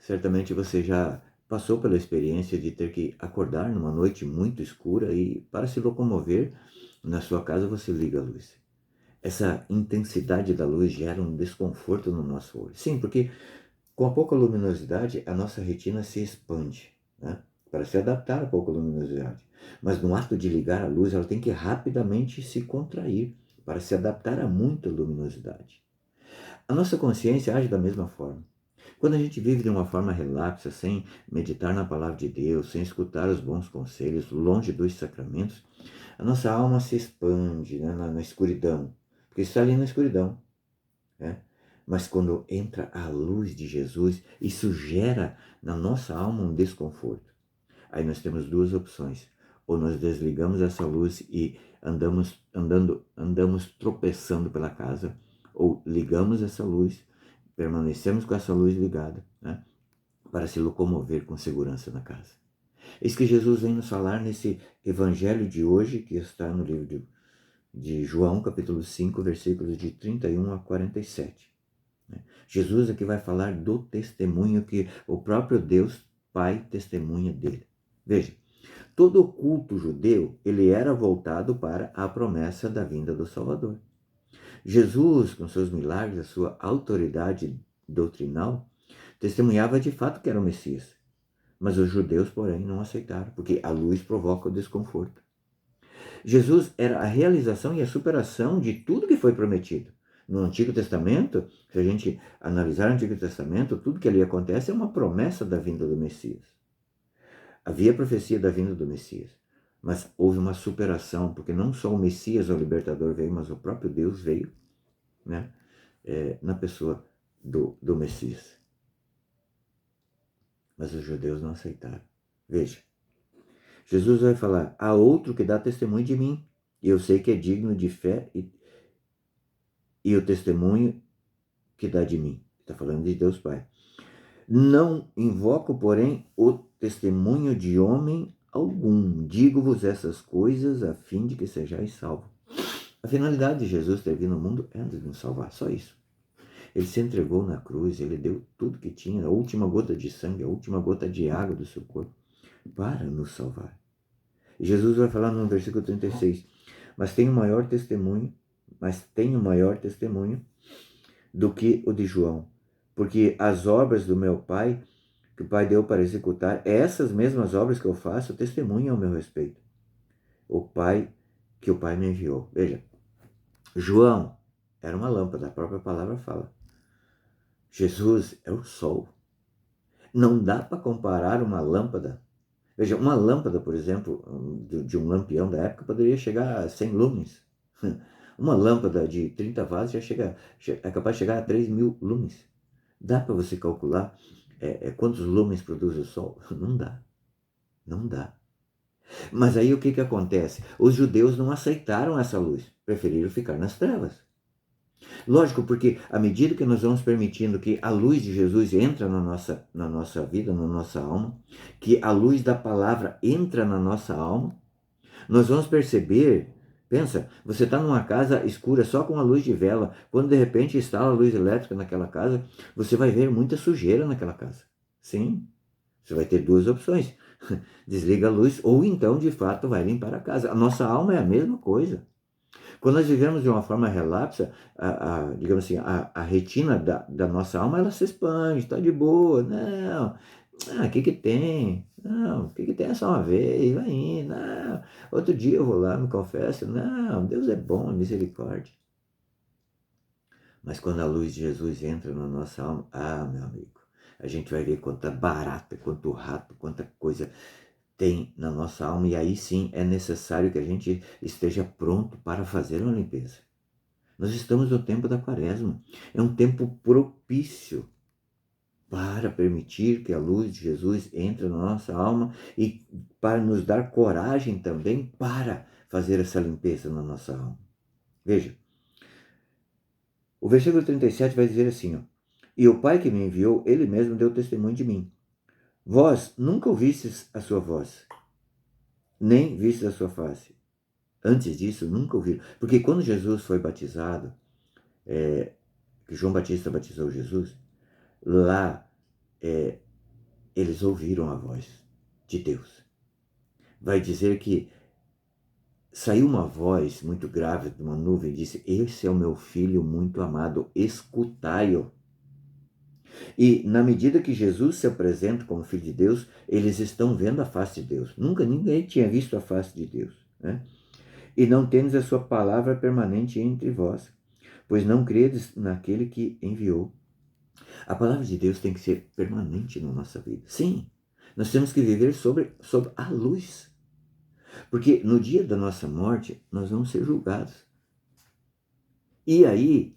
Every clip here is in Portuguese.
Certamente você já passou pela experiência de ter que acordar numa noite muito escura e, para se locomover, na sua casa você liga a luz. Essa intensidade da luz gera um desconforto no nosso olho. Sim, porque com a pouca luminosidade, a nossa retina se expande, né? Para se adaptar à pouca luminosidade. Mas no ato de ligar a luz, ela tem que rapidamente se contrair para se adaptar a muita luminosidade. A nossa consciência age da mesma forma. Quando a gente vive de uma forma relapsa, sem meditar na palavra de Deus, sem escutar os bons conselhos, longe dos sacramentos, a nossa alma se expande, né, na escuridão, porque está ali na escuridão, né? Mas quando entra a luz de Jesus, isso gera na nossa alma um desconforto. Aí nós temos duas opções. Ou nós desligamos essa luz e andamos tropeçando pela casa, ou ligamos essa luz, permanecemos com essa luz ligada, né, para se locomover com segurança na casa. Eis que Jesus vem nos falar nesse evangelho de hoje, que está no livro de João, capítulo 5, versículos de 31 a 47. Jesus aqui vai falar do testemunho que o próprio Deus Pai testemunha dele. Veja, todo o culto judeu, ele era voltado para a promessa da vinda do Salvador. Jesus, com seus milagres, a sua autoridade doutrinal, testemunhava de fato que era o Messias. Mas os judeus, porém, não aceitaram, porque a luz provoca o desconforto. Jesus era a realização e a superação de tudo que foi prometido. No Antigo Testamento, se a gente analisar o Antigo Testamento, tudo que ali acontece é uma promessa da vinda do Messias. Havia profecia da vinda do Messias, mas houve uma superação, porque não só o Messias, o libertador, veio, mas o próprio Deus veio, né, na pessoa do Messias. Mas os judeus não aceitaram. Veja, Jesus vai falar, há outro que dá testemunho de mim, e eu sei que é digno de fé e o testemunho que dá de mim. Está falando de Deus Pai. Não invoco, porém, o testemunho de homem algum. Digo-vos essas coisas a fim de que sejais salvos. A finalidade de Jesus ter vindo no mundo é de nos salvar, só isso. Ele se entregou na cruz, ele deu tudo que tinha, a última gota de sangue, a última gota de água do seu corpo, para nos salvar. E Jesus vai falar no versículo 36, mas tenho maior testemunho do que o de João, porque as obras do meu Pai, que o Pai deu para executar, essas mesmas obras que eu faço, testemunham ao meu respeito. Que o Pai me enviou. Veja, João era uma lâmpada, a própria palavra fala. Jesus é o sol. Não dá para comparar uma lâmpada. Veja, uma lâmpada, por exemplo, de um lampião da época, poderia chegar a 100 lumens. Uma lâmpada de 30 watts é capaz de chegar a 3.000 lumens. Dá para você calcular quantos lumens produz o Sol? Não dá. Não dá. Mas aí o que acontece? Os judeus não aceitaram essa luz. Preferiram ficar nas trevas. Lógico, porque à medida que nós vamos permitindo que a luz de Jesus entra na nossa vida, na nossa alma, que a luz da palavra entra na nossa alma, nós vamos perceber, pensa, você está numa casa escura só com a luz de vela, quando de repente instala a luz elétrica naquela casa, você vai ver muita sujeira naquela casa. Sim, você vai ter duas opções, desliga a luz ou então de fato vai limpar a casa. A nossa alma é a mesma coisa. Quando nós vivemos de uma forma relapsa, digamos assim, a retina da nossa alma, ela se expande, está de boa, não, o que tem? Não, o que tem é só uma vez, vai indo, não, outro dia eu vou lá, me confesso, não, Deus é bom, misericórdia. Mas quando a luz de Jesus entra na nossa alma, meu amigo, a gente vai ver quanta barata, quanto rato, quanta coisa tem na nossa alma, e aí sim é necessário que a gente esteja pronto para fazer uma limpeza. Nós estamos no tempo da Quaresma, é um tempo propício para permitir que a luz de Jesus entre na nossa alma e para nos dar coragem também para fazer essa limpeza na nossa alma. Veja, o versículo 37 vai dizer assim, ó, e o Pai que me enviou, ele mesmo deu testemunho de mim. Vós nunca ouvistes a sua voz, nem vistes a sua face. Antes disso, nunca ouviram. Porque quando Jesus foi batizado, que João Batista batizou Jesus, lá eles ouviram a voz de Deus. Vai dizer que saiu uma voz muito grave de uma nuvem e disse: esse é o meu filho muito amado, escutai-o. E na medida que Jesus se apresenta como Filho de Deus, eles estão vendo a face de Deus. Nunca ninguém tinha visto a face de Deus, né? E não tendes a sua palavra permanente entre vós, pois não credes naquele que enviou. A palavra de Deus tem que ser permanente na nossa vida. Sim, nós temos que viver sobre a luz. Porque no dia da nossa morte, nós vamos ser julgados. E aí,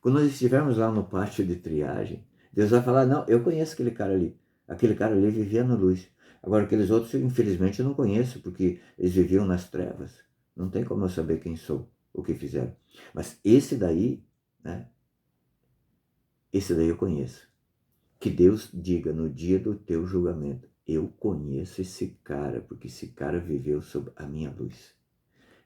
quando nós estivermos lá no pátio de triagem, Deus vai falar: não, eu conheço aquele cara ali. Aquele cara ali vivia na luz. Agora, aqueles outros, infelizmente, eu não conheço, porque eles viviam nas trevas. Não tem como eu saber quem sou, o que fizeram. Mas esse daí, né? Esse daí eu conheço. Que Deus diga no dia do teu julgamento: eu conheço esse cara, porque esse cara viveu sob a minha luz.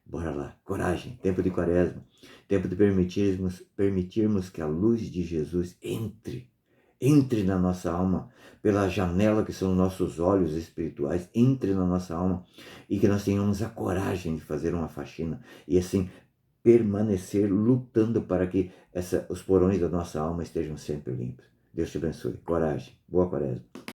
Bora lá, coragem, tempo de quaresma, tempo de permitirmos que a luz de Jesus entre na nossa alma, pela janela que são nossos olhos espirituais, entre na nossa alma e que nós tenhamos a coragem de fazer uma faxina e assim permanecer lutando para que os porões da nossa alma estejam sempre limpos. Deus te abençoe. Coragem. Boa quaresma.